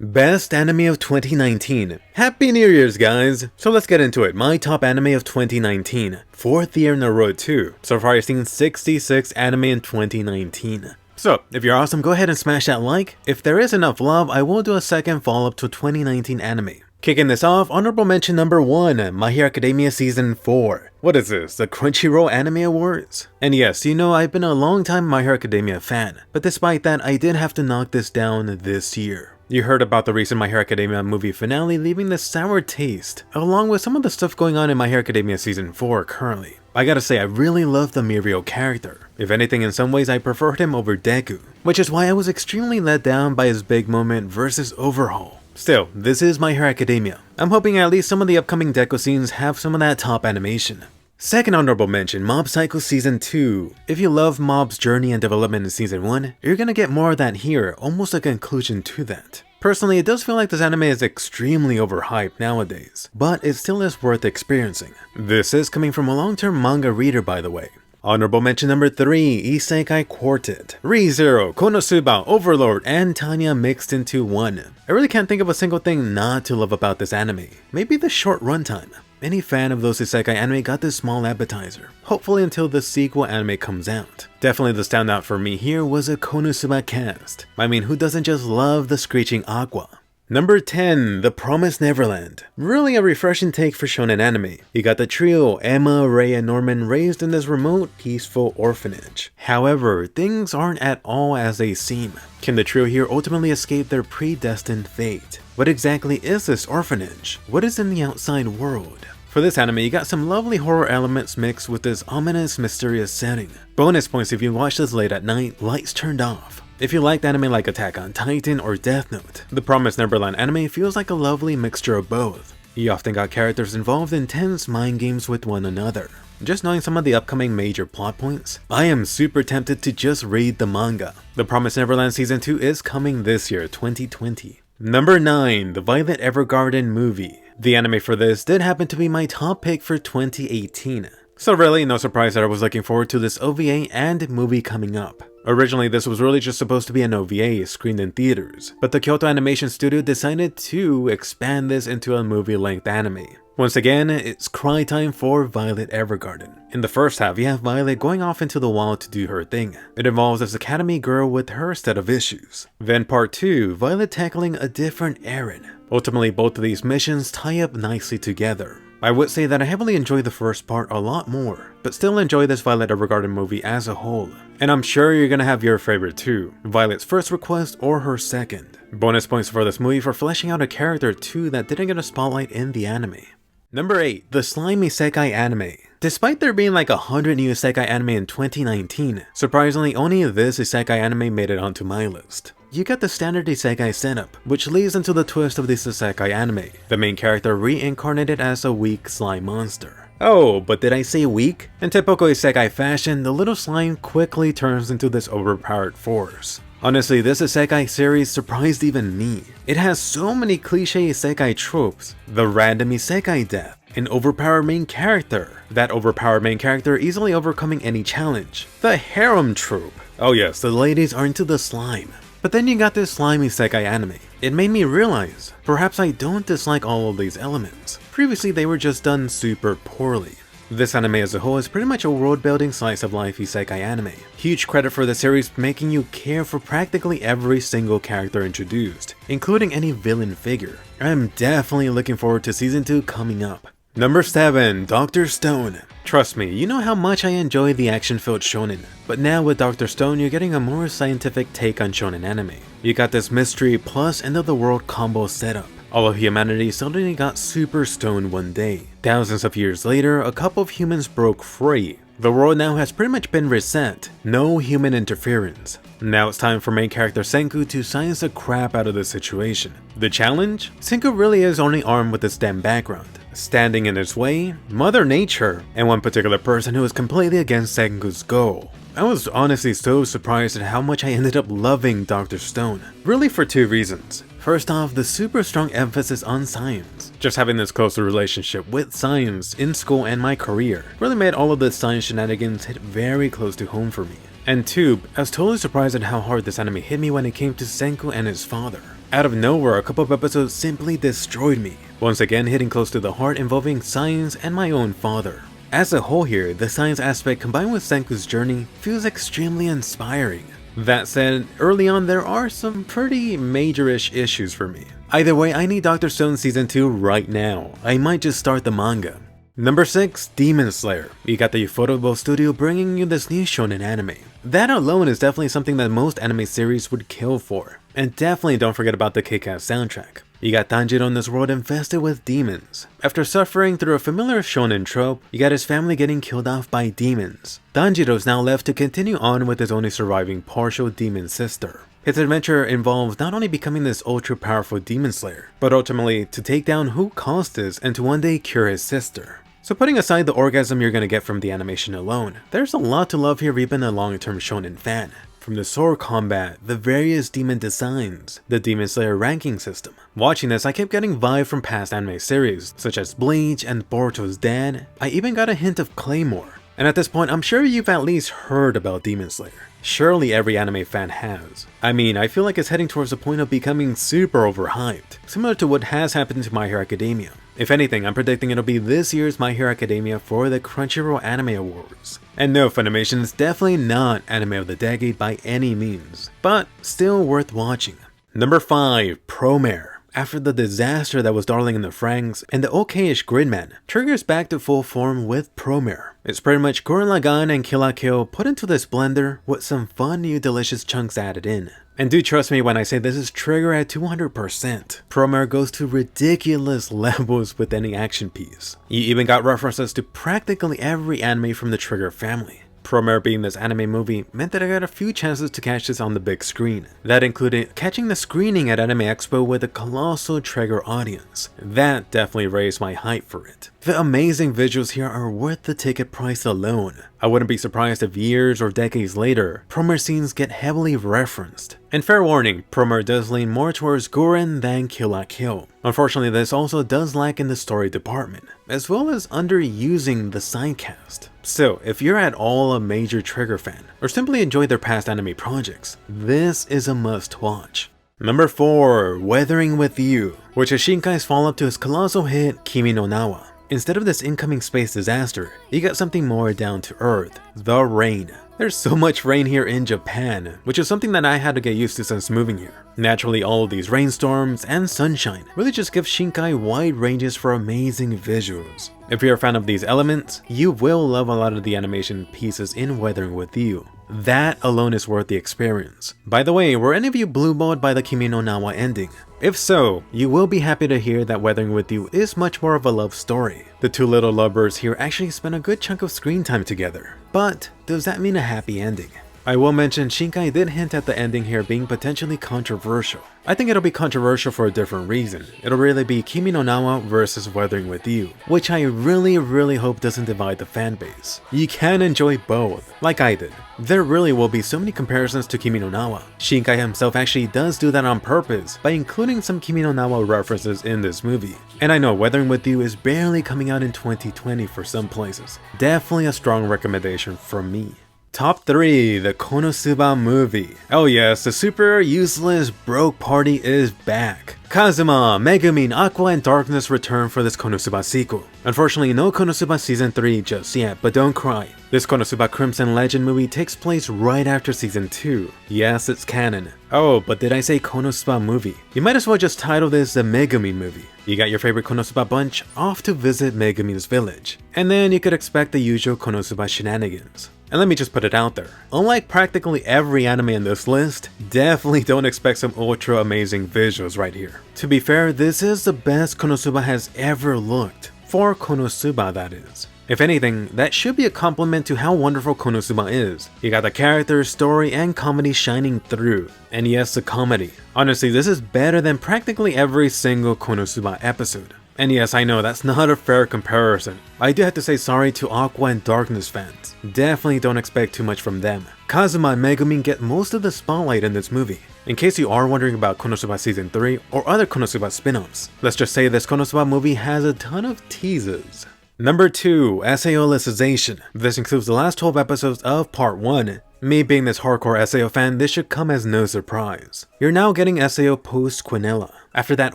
Best Anime of 2019. Happy New Year's, guys! So let's get into it. My top anime of 2019. 4th year in a row too. So far I've seen 66 anime in 2019. So, if you're awesome, go ahead and smash that like. If there is enough love, I will do a second follow-up to 2019 anime. Kicking this off, honorable mention number 1, My Hero Academia Season 4. What is this, the Crunchyroll Anime Awards? And yes, you know I've been a long time My Hero Academia fan, but despite that, I did have to knock this down this year. You heard about the recent My Hero Academia movie finale leaving this sour taste, along with some of the stuff going on in My Hero Academia Season 4 currently. I gotta say, I really love the Mirio character. If anything, in some ways I preferred him over Deku, which is why I was extremely let down by his big moment versus Overhaul. Still, this is My Hero Academia. I'm hoping at least some of the upcoming Deku scenes have some of that top animation. Second honorable mention, Mob Psycho Season 2. If you love Mob's journey and development in Season 1, you're gonna get more of that here, almost a conclusion to that. Personally, it does feel like this anime is extremely overhyped nowadays, but it still is worth experiencing. This is coming from a long-term manga reader, by the way. Honorable mention number 3, Isekai Quartet. Rezero, Konosuba, Overlord, and Tanya mixed into one. I really can't think of a single thing not to love about this anime. Maybe the short runtime. Any fan of those Isekai anime got this small appetizer, hopefully until the sequel anime comes out. Definitely the standout for me here was a Konosuba cast. I mean, who doesn't just love the screeching aqua? Number 10, The Promised Neverland. Really a refreshing take for shonen anime. You got the trio, Emma, Ray, and Norman raised in this remote, peaceful orphanage. However, things aren't at all as they seem. Can the trio here ultimately escape their predestined fate? What exactly is this orphanage? What is in the outside world? For this anime, you got some lovely horror elements mixed with this ominous, mysterious setting. Bonus points if you watch this late at night, lights turned off. If you liked anime like Attack on Titan or Death Note, the Promised Neverland anime feels like a lovely mixture of both. You often got characters involved in tense mind games with one another. Just knowing some of the upcoming major plot points, I am super tempted to just read the manga. The Promised Neverland Season 2 is coming this year, 2020. Number 9, the Violet Evergarden movie. The anime for this did happen to be my top pick for 2018. So really, no surprise that I was looking forward to this OVA and movie coming up. Originally, this was really just supposed to be an OVA screened in theaters, but the Kyoto Animation Studio decided to expand this into a movie-length anime. Once again, it's cry time for Violet Evergarden. In the first half, you have Violet going off into the wild to do her thing. It involves this academy girl with her set of issues. Then part 2, Violet tackling a different errand. Ultimately, both of these missions tie up nicely together. I would say that I heavily enjoyed the first part a lot more, but still enjoy this Violet Evergarden movie as a whole. And I'm sure you're gonna have your favorite too, Violet's first request or her second. Bonus points for this movie for fleshing out a character too that didn't get a spotlight in the anime. Number 8, the Slime Isekai anime. Despite there being like 100 new Isekai anime in 2019, surprisingly only this Isekai anime made it onto my list. You get the standard Isekai setup, which leads into the twist of this Isekai anime. The main character reincarnated as a weak slime monster. Oh, but did I say weak? In typical Isekai fashion, the little slime quickly turns into this overpowered force. Honestly, this Isekai series surprised even me. It has so many cliche Isekai tropes. The random Isekai death, an overpowered main character, that overpowered main character easily overcoming any challenge, the harem trope. Oh yes, the ladies are into the slime. But then you got this slime Isekai anime. It made me realize, perhaps I don't dislike all of these elements. Previously they were just done super poorly. This anime as a whole is pretty much a world-building slice of life Isekai anime. Huge credit for the series making you care for practically every single character introduced, including any villain figure. I am definitely looking forward to season 2 coming up. Number 7, Dr. Stone. Trust me, you know how much I enjoy the action-filled shonen, but now with Dr. Stone you're getting a more scientific take on shonen anime. You got this mystery plus end-of-the-world combo setup. All of humanity suddenly got super stoned one day. Thousands of years later, a couple of humans broke free. The world now has pretty much been reset. No human interference. Now it's time for main character Senku to science the crap out of the situation. The challenge? Senku really is only armed with this damn background. Standing in its way, Mother Nature, and one particular person who is completely against Senku's goal. I was honestly so surprised at how much I ended up loving Dr. Stone. Really for 2 reasons. First off, the super strong emphasis on science. Just having this closer relationship with science in school and my career really made all of the science shenanigans hit very close to home for me. And 2, I was totally surprised at how hard this anime hit me when it came to Senku and his father. Out of nowhere, a couple of episodes simply destroyed me, once again hitting close to the heart involving science and my own father. As a whole here, the science aspect combined with Senku's journey feels extremely inspiring. That said, early on there are some pretty major-ish issues for me. Either way, I need Dr. Stone Season 2 right now. I might just start the manga. Number 6, Demon Slayer. You got the Ufotable Studio bringing you this new shonen anime. That alone is definitely something that most anime series would kill for. And definitely don't forget about the kick-ass soundtrack. You got Tanjiro in this world infested with demons. After suffering through a familiar shonen trope, you got his family getting killed off by demons. Tanjiro's now left to continue on with his only surviving partial demon sister. His adventure involves not only becoming this ultra powerful demon slayer, but ultimately to take down who caused this and to one day cure his sister. So putting aside the orgasm you're gonna get from the animation alone, there's a lot to love here even a long-term shonen fan. From the sword combat, the various demon designs, the Demon Slayer ranking system. Watching this, I kept getting vibes from past anime series, such as Bleach and Boruto's dad. I even got a hint of Claymore. And at this point, I'm sure you've at least heard about Demon Slayer. Surely every anime fan has. I mean, I feel like it's heading towards the point of becoming super overhyped, similar to what has happened to My Hero Academia. If anything, I'm predicting it'll be this year's My Hero Academia for the Crunchyroll Anime Awards. And no, Funimation is definitely not anime of the decade by any means, but still worth watching. Number 5, Promare. After the disaster that was Darling in the Franxx and the okayish Gridman, triggers back to full form with Promare. It's pretty much Gurren Lagann and Kill la Kill put into this blender with some fun new delicious chunks added in. And do trust me when I say this is Trigger at 200%. Promare goes to ridiculous levels with any action piece. You even got references to practically every anime from the Trigger family. Promare being this anime movie meant that I got a few chances to catch this on the big screen. That included catching the screening at Anime Expo with a colossal Trigger audience. That definitely raised my hype for it. The amazing visuals here are worth the ticket price alone. I wouldn't be surprised if years or decades later, Promare scenes get heavily referenced. And fair warning, Promare does lean more towards Gurren than Kill la Kill. Unfortunately, this also does lack in the story department, as well as underusing the sidecast. So, if you're at all a major Trigger fan, or simply enjoy their past anime projects, this is a must watch. Number 4, Weathering with You, which is Shinkai's follow-up to his colossal hit Kimi no Na wa. Instead of this incoming space disaster, you got something more down to earth, the rain. There's so much rain here in Japan, which is something that I had to get used to since moving here. Naturally, all of these rainstorms and sunshine really just give Shinkai wide ranges for amazing visuals. If you're a fan of these elements, you will love a lot of the animation pieces in Weathering with You. That alone is worth the experience. By the way, were any of you blue-balled by the Kimi no Na wa ending? If so, you will be happy to hear that Weathering with You is much more of a love story. The two little lovebirds here actually spend a good chunk of screen time together. But does that mean a happy ending? I will mention Shinkai did hint at the ending here being potentially controversial. I think it'll be controversial for a different reason. It'll really be Kimi no Na wa versus Weathering with You, which I really hope doesn't divide the fanbase. You can enjoy both, like I did. There really will be so many comparisons to Kimi no Na wa. Shinkai himself actually does do that on purpose by including some Kimi no Na wa references in this movie. And I know Weathering with You is barely coming out in 2020 for some places. Definitely a strong recommendation from me. Top 3, the Konosuba movie. Oh yes, the super useless broke party is back. Kazuma, Megumin, Aqua, and Darkness return for this Konosuba sequel. Unfortunately, no Konosuba Season 3 just yet, but don't cry. This Konosuba Crimson Legend movie takes place right after Season 2. Yes, it's canon. Oh, but did I say Konosuba movie? You might as well just title this the Megumin movie. You got your favorite Konosuba bunch off to visit Megumin's village. And then you could expect the usual Konosuba shenanigans. And let me just put it out there, unlike practically every anime in this list, definitely don't expect some ultra amazing visuals right here. To be fair, this is the best Konosuba has ever looked. For Konosuba, that is. If anything, that should be a compliment to how wonderful Konosuba is. You got the characters, story, and comedy shining through. And yes, the comedy. Honestly, this is better than practically every single Konosuba episode. And yes, I know that's not a fair comparison. I do have to say sorry to Aqua and Darkness fans. Definitely don't expect too much from them. Kazuma and Megumin get most of the spotlight in this movie. In case you are wondering about Konosuba Season 3 or other Konosuba spin-offs, let's just say this Konosuba movie has a ton of teases. Number 2, SAO Alicization. This includes the last 12 episodes of Part 1, Me being this hardcore SAO fan, this should come as no surprise. You're now getting SAO post Quinella. After that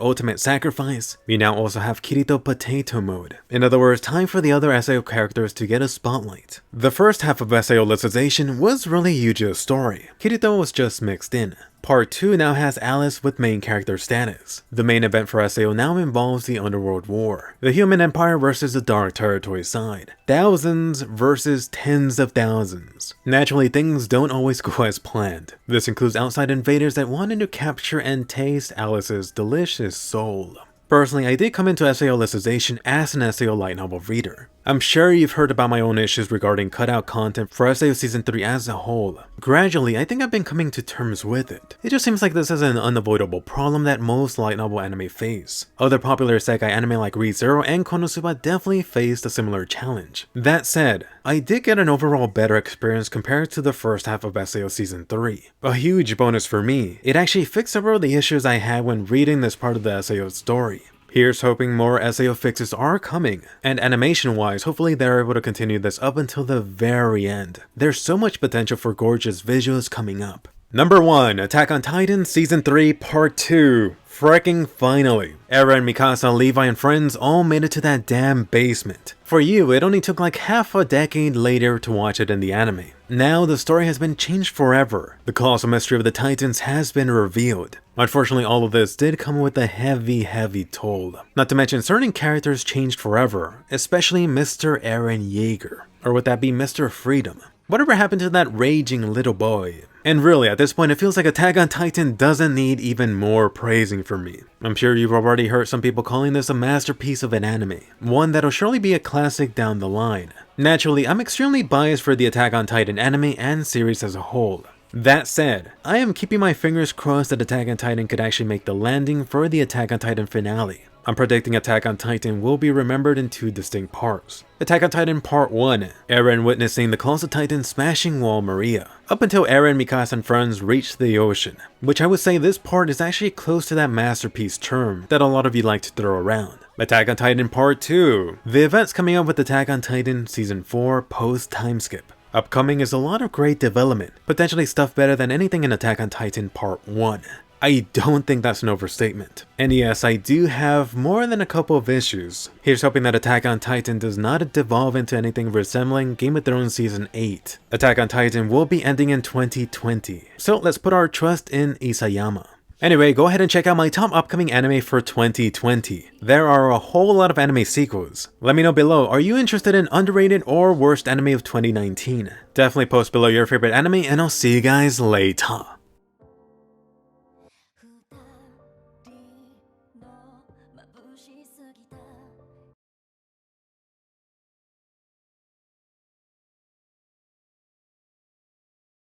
ultimate sacrifice, you now also have Kirito Potato mode. In other words, time for the other SAO characters to get a spotlight. The first half of SAO Alicization was really Yuji's story. Kirito was just mixed in. Part 2 now has Alice with main character status. The main event for SAO now involves the Underworld War, the Human Empire versus the Dark Territory side, thousands versus tens of thousands. Naturally, things don't always go as planned. This includes outside invaders that wanted to capture and taste Alice's delicious soul. Personally, I did come into SAO Alicization as an SAO light novel reader. I'm sure you've heard about my own issues regarding cutout content for SAO Season 3 as a whole. Gradually, I think I've been coming to terms with it. It just seems like this is an unavoidable problem that most light novel anime face. Other popular Isekai anime like Rezero and Konosuba definitely faced a similar challenge. That said, I did get an overall better experience compared to the first half of SAO Season 3. A huge bonus for me, it actually fixed several of the issues I had when reading this part of the SAO story. Here's hoping more SAO fixes are coming, and animation-wise, hopefully they're able to continue this up until the very end. There's so much potential for gorgeous visuals coming up. Number 1, Attack on Titan Season 3 Part 2. Freaking finally. Eren, Mikasa, Levi, and friends all made it to that damn basement. For you, it only took like half a decade later to watch it in the anime. Now the story has been changed forever. The colossal mystery of the Titans has been revealed. Unfortunately, all of this did come with a heavy toll. Not to mention certain characters changed forever, especially Mr. Eren Yeager. Or would that be Mr. Freedom? Whatever happened to that raging little boy? And really, at this point, it feels like Attack on Titan doesn't need even more praising from me. I'm sure you've already heard some people calling this a masterpiece of an anime, one that'll surely be a classic down the line. Naturally, I'm extremely biased for the Attack on Titan anime and series as a whole. That said, I am keeping my fingers crossed that Attack on Titan could actually make the landing for the Attack on Titan finale. I'm predicting Attack on Titan will be remembered in 2 distinct parts. Attack on Titan Part 1, Eren witnessing the Colossal Titan smashing Wall Maria, up until Eren, Mikasa, and friends reach the ocean, which I would say this part is actually close to that masterpiece term that a lot of you like to throw around. Attack on Titan Part 2, the events coming up with Attack on Titan Season 4 post time skip. Upcoming is a lot of great development, potentially stuff better than anything in Attack on Titan Part 1. I don't think that's an overstatement. And yes, I do have more than a couple of issues. Here's hoping that Attack on Titan does not devolve into anything resembling Game of Thrones Season 8. Attack on Titan will be ending in 2020, so let's put our trust in Isayama. Anyway, go ahead and check out my top upcoming anime for 2020. There are a whole lot of anime sequels. Let me know below, are you interested in underrated or worst anime of 2019? Definitely post below your favorite anime and I'll see you guys later.